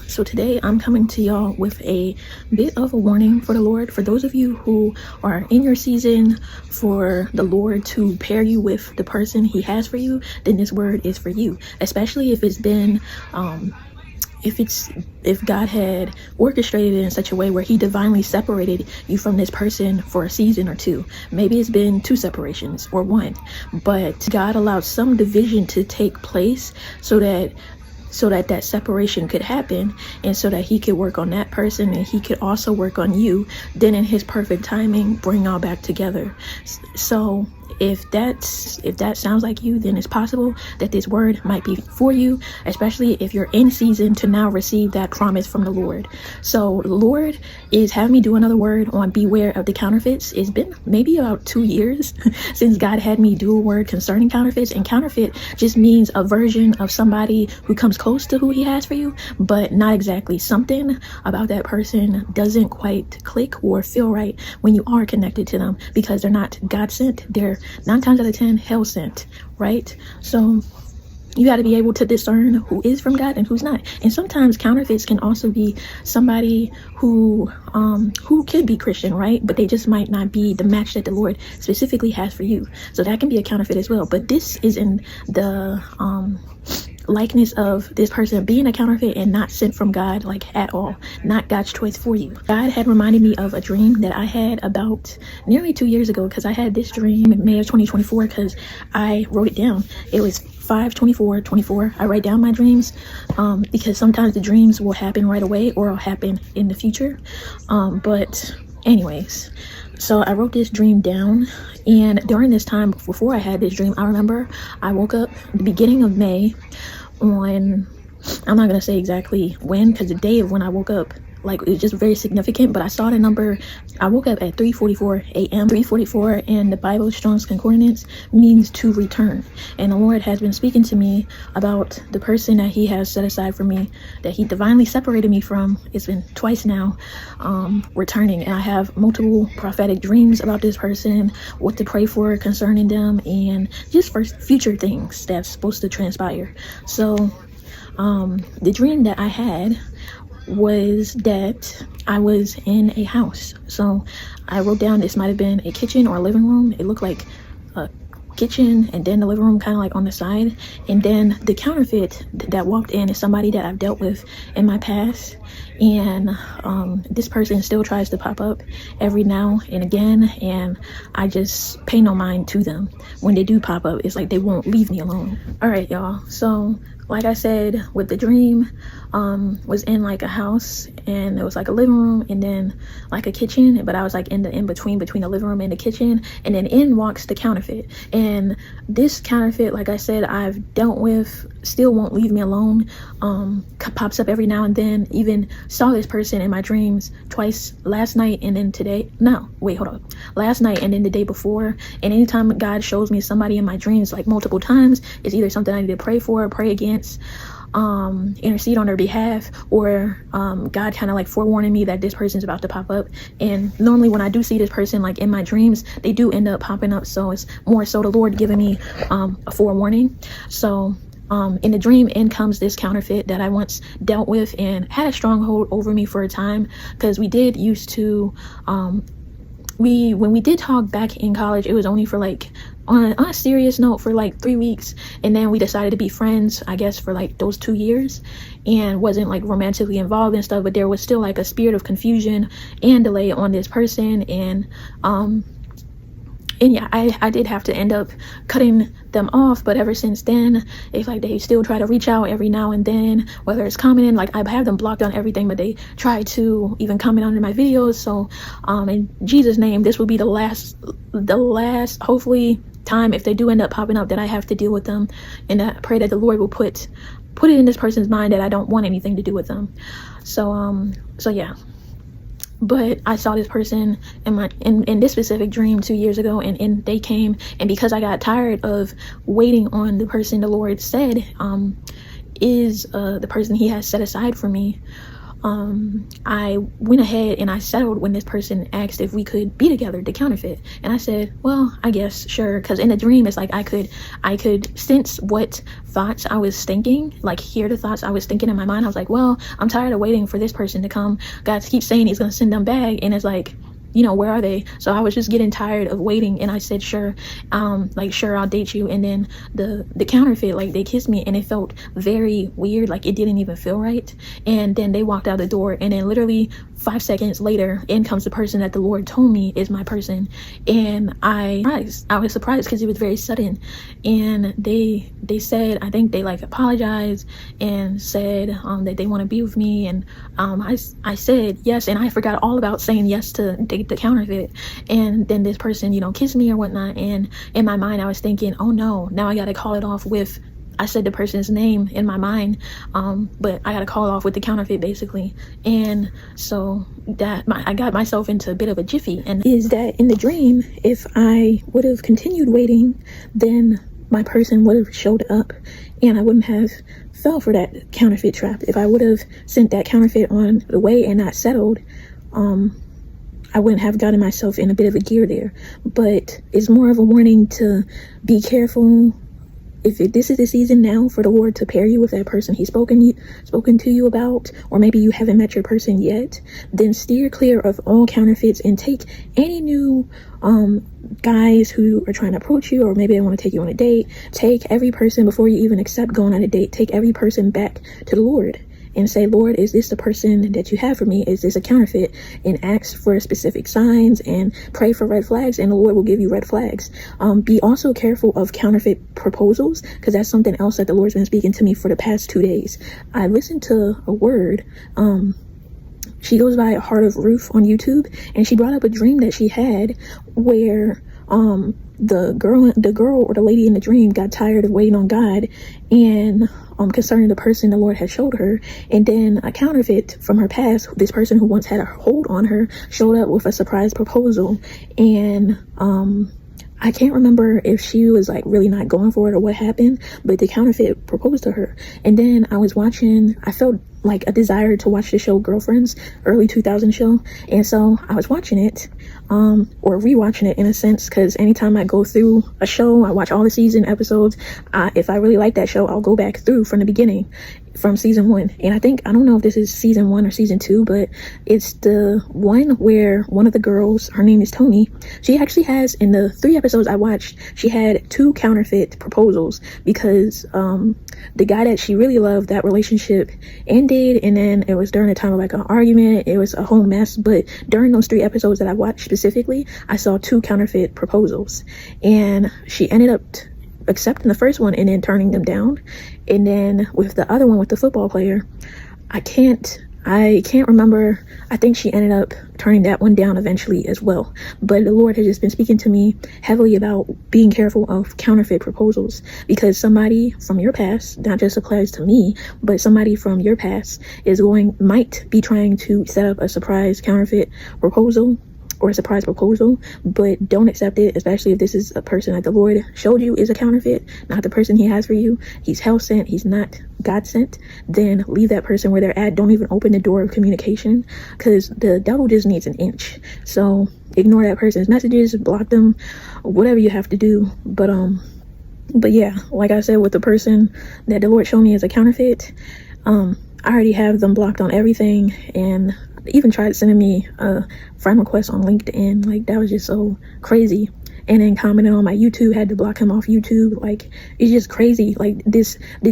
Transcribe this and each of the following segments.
So today I'm coming to y'all with a bit of a warning for the Lord. For those of you who are in your season for the Lord to pair you with the person he has for you, then this word is for you. Especially if it's been, if God had orchestrated it in such a way where he divinely separated you from this person for a season or two. Maybe it's been 2 separations or 1, but God allowed some division to take place so that that separation could happen, and so that he could work on that person and he could also work on you, then in his perfect timing bring all back together. So if that sounds like you, then it's possible that this word might be for you, especially if you're in season to now receive that promise from the Lord. So the Lord is having me do another word on beware of the counterfeits. It's been maybe about 2 years since God had me do a word concerning counterfeits, and counterfeit just means a version of somebody who comes close to who he has for you, but not exactly. Something about that person doesn't quite click or feel right when you are connected to them, because they're not God sent. They're 9 times out of 10 hell sent, right? So you got to be able to discern who is from God and who's not. And sometimes counterfeits can also be somebody who could be Christian, right? But they just might not be the match that the Lord specifically has for you. So that can be a counterfeit as well. But this is in the likeness of this person being a counterfeit and not sent from God, like at all, not God's choice for you. God had reminded me of a dream that I had about nearly 2 years ago, because I had this dream in May of 2024, because I wrote it down. It was 5/24/24. I write down my dreams because sometimes the dreams will happen right away or will happen in the future. But anyways, so I wrote this dream down, and during this time before I had this dream, I remember I woke up the beginning of May on, I'm not gonna say exactly when, because the day of when I woke up, like, it was just very significant, but I saw the number. I woke up at 3:44 a.m. 3:44 in the Bible Strong's Concordance means to return. And the Lord has been speaking to me about the person that he has set aside for me, that he divinely separated me from. It's been twice now, returning. And I have multiple prophetic dreams about this person, what to pray for concerning them, and just for future things that's supposed to transpire. So the dream that I had was that I was in a house. So I wrote down this might have been a kitchen or a living room. It looked like a kitchen, and then the living room kind of like on the side. And then the counterfeit that walked in is somebody that I've dealt with in my past, and this person still tries to pop up every now and again, and I just pay no mind to them. When they do pop up, it's like they won't leave me alone. All right, y'all, so like I said, with the dream, was in like a house, and it was like a living room and then like a kitchen, but I was like in between the living room and the kitchen, and then in walks the counterfeit. And this counterfeit, like I said, I've dealt with, still won't leave me alone, pops up every now and then. Even saw this person in my dreams twice, last night and then today. No, wait, hold on. Last night and then the day before. And anytime God shows me somebody in my dreams, like multiple times, it's either something I need to pray for, pray against, intercede on their behalf, or God kind of like forewarning me that this person's about to pop up. And normally when I do see this person like in my dreams, they do end up popping up. So it's more so the Lord giving me a forewarning. So in the dream, in comes this counterfeit that I once dealt with and had a stronghold over me for a time, because we did used to when we did talk back in college, it was only for like on a serious note for like 3 weeks, and then we decided to be friends, I guess, for like those 2 years, and wasn't like romantically involved and stuff, but there was still like a spirit of confusion and delay on this person. And yeah, I did have to end up cutting them off, but ever since then, it's like they still try to reach out every now and then, whether it's commenting, like I have them blocked on everything, but they try to even comment under my videos. So in Jesus' name, this will be the last hopefully time, if they do end up popping up, that I have to deal with them. And I pray that the Lord will put it in this person's mind that I don't want anything to do with them. So yeah. But I saw this person in this specific dream 2 years ago, and they came, and because I got tired of waiting on the person the Lord said is the person he has set aside for me, I went ahead and I settled when this person asked if we could be together to counterfeit. And I said, well, I guess, sure. Because in the dream, it's like I could sense what thoughts I was thinking, like hear the thoughts I was thinking in my mind. I was like, well, I'm tired of waiting for this person to come. God keeps saying he's going to send them back. And it's like, where are they? So I was just getting tired of waiting, and I said, sure, sure, I'll date you. And then the counterfeit, like, they kissed me, and it felt very weird, like it didn't even feel right. And then they walked out the door, and then literally 5 seconds later, in comes the person that the Lord told me is my person. And I was surprised because it was very sudden. And they said, I think they like apologized and said that they want to be with me. And I said yes, and I forgot all about saying yes to date the counterfeit. And then this person, kissed me or whatnot. And in my mind, I was thinking, oh no, now I got to call it off with, I said the person's name in my mind, but I got to call it off with the counterfeit, basically. And so I got myself into a bit of a jiffy. And is that in the dream, if I would have continued waiting, then my person would have showed up, and I wouldn't have fell for that counterfeit trap. If I would have sent that counterfeit on the way and not settled, I wouldn't have gotten myself in a bit of a gear there. But it's more of a warning to be careful. If this is the season now for the Lord to pair you with that person he's spoken to you about, or maybe you haven't met your person yet, then steer clear of all counterfeits and take any new guys who are trying to approach you, or maybe they want to take you on a date. Take every person, before you even accept going on a date, take every person back to the Lord and say, Lord, is this the person that you have for me? Is this a counterfeit? And ask for specific signs and pray for red flags, and the Lord will give you red flags. Be also careful of counterfeit proposals, because that's something else that the Lord's been speaking to me for the past 2 days. I listened to a word. She goes by Heart of Ruth on YouTube, and she brought up a dream that she had where the girl or the lady in the dream got tired of waiting on God and concerning the person the Lord had showed her, and then a counterfeit from her past, this person who once had a hold on her, showed up with a surprise proposal. And I can't remember if she was like really not going for it or what happened, but the counterfeit proposed to her. And then I felt like a desire to watch the show Girlfriends, early 2000 show. And so I was watching it, or rewatching it in a sense, because anytime I go through a show, I watch all the season episodes. If I really like that show, I'll go back through from the beginning, from season 1. And I don't know if this is season 1 or season 2, but it's the one where one of the girls, her name is Tony, she actually has, in the 3 episodes I watched, she had 2 counterfeit proposals, because the guy that she really loved, that relationship ended, and then it was during a time of like an argument. It was a whole mess. But during those 3 episodes that I watched specifically, I saw 2 counterfeit proposals, and she ended up accepting the first one and then turning them down. And then with the other one, with the football player, I can't remember. I think she ended up turning that one down eventually as well. But the Lord has just been speaking to me heavily about being careful of counterfeit proposals, because somebody from your past, not just applies to me, but somebody from your past might be trying to set up a surprise counterfeit proposal or a surprise proposal, but don't accept it, especially if this is a person that the Lord showed you is a counterfeit, not the person he has for you. He's hell sent, he's not God sent. Then leave that person where they're at. Don't even open the door of communication, because the devil just needs an inch. So ignore that person's messages, block them, whatever you have to do. But yeah, like I said, with the person that the Lord showed me as a counterfeit, I already have them blocked on everything, and even tried sending me a friend request on LinkedIn. Like, that was just so crazy. And then commenting on my YouTube, had to block him off YouTube. Like, it's just crazy. Like, the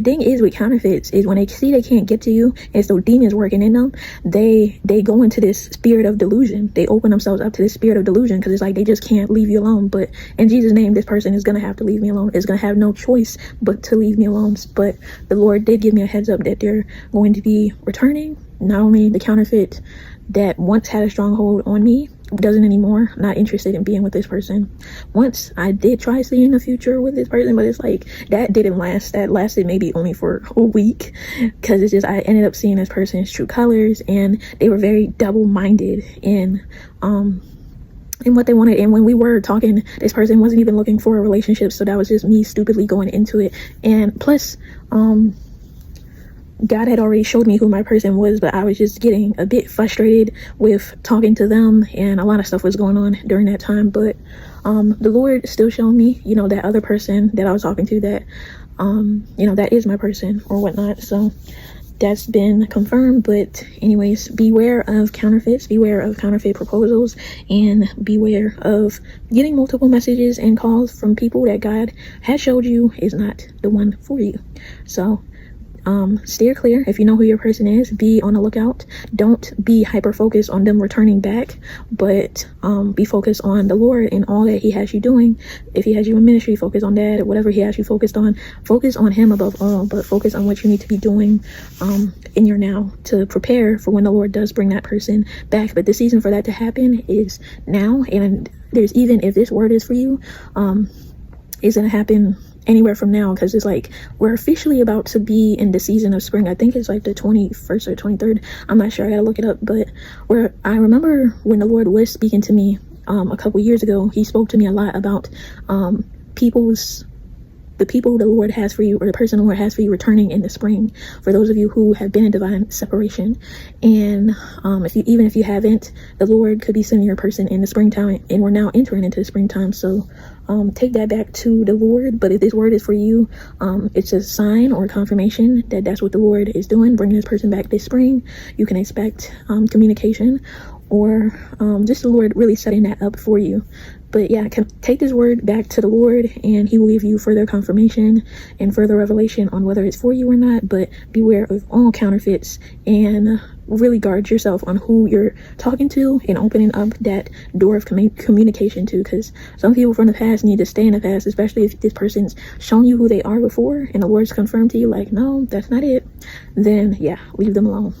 thing is with counterfeits is when they see they can't get to you, and so demons working in them, they go into this spirit of delusion. They open themselves up to this spirit of delusion, because it's like they just can't leave you alone. But in Jesus' name, this person is going to have to leave me alone. Is going to have no choice but to leave me alone. But the Lord did give me a heads up that they're going to be returning. Not only the counterfeit that once had a stronghold on me, doesn't anymore. Not interested in being with this person. Once I did try seeing the future with this person, but it's like that didn't last. That lasted maybe only for a week, because it's just I ended up seeing this person's true colors, and they were very double-minded in what they wanted. And when we were talking, this person wasn't even looking for a relationship, so that was just me stupidly going into it. And plus God had already showed me who my person was, but I was just getting a bit frustrated with talking to them, and a lot of stuff was going on during that time. But the Lord still showed me, that other person that I was talking to, that that is my person or whatnot. So that's been confirmed. But anyways, beware of counterfeits, beware of counterfeit proposals, and beware of getting multiple messages and calls from people that God has showed you is not the one for you. So steer clear. If you know who your person is, be on the lookout. Don't be hyper focused on them returning back, but be focused on the Lord and all that he has you doing. If he has you in ministry, focus on that. Whatever he has you focused on, focus on him above all, but focus on what you need to be doing in your now to prepare for when the Lord does bring that person back. But the season for that to happen is now, and there's, even if this word is for you, it's gonna happen anywhere from now, because it's like we're officially about to be in the season of spring. I think it's like the 21st or 23rd. I'm not sure, I gotta look it up. But where I remember when the Lord was speaking to me a couple years ago, he spoke to me a lot about the people the Lord has for you, or the person the Lord has for you, returning in the spring. For those of you who have been in divine separation, and even if you haven't, the Lord could be sending your person in the springtime, and we're now entering into the springtime. So take that back to the Lord. But if this word is for you, it's a sign or confirmation that that's what the Lord is doing, bringing this person back this spring. You can expect communication, or just the Lord really setting that up for you. But yeah, take this word back to the Lord, and he will give you further confirmation and further revelation on whether it's for you or not. But beware of all counterfeits, and really guard yourself on who you're talking to and opening up that door of communication to, because some people from the past need to stay in the past, especially if this person's shown you who they are before and the Lord's confirmed to you like, no, that's not it. Then yeah, leave them alone.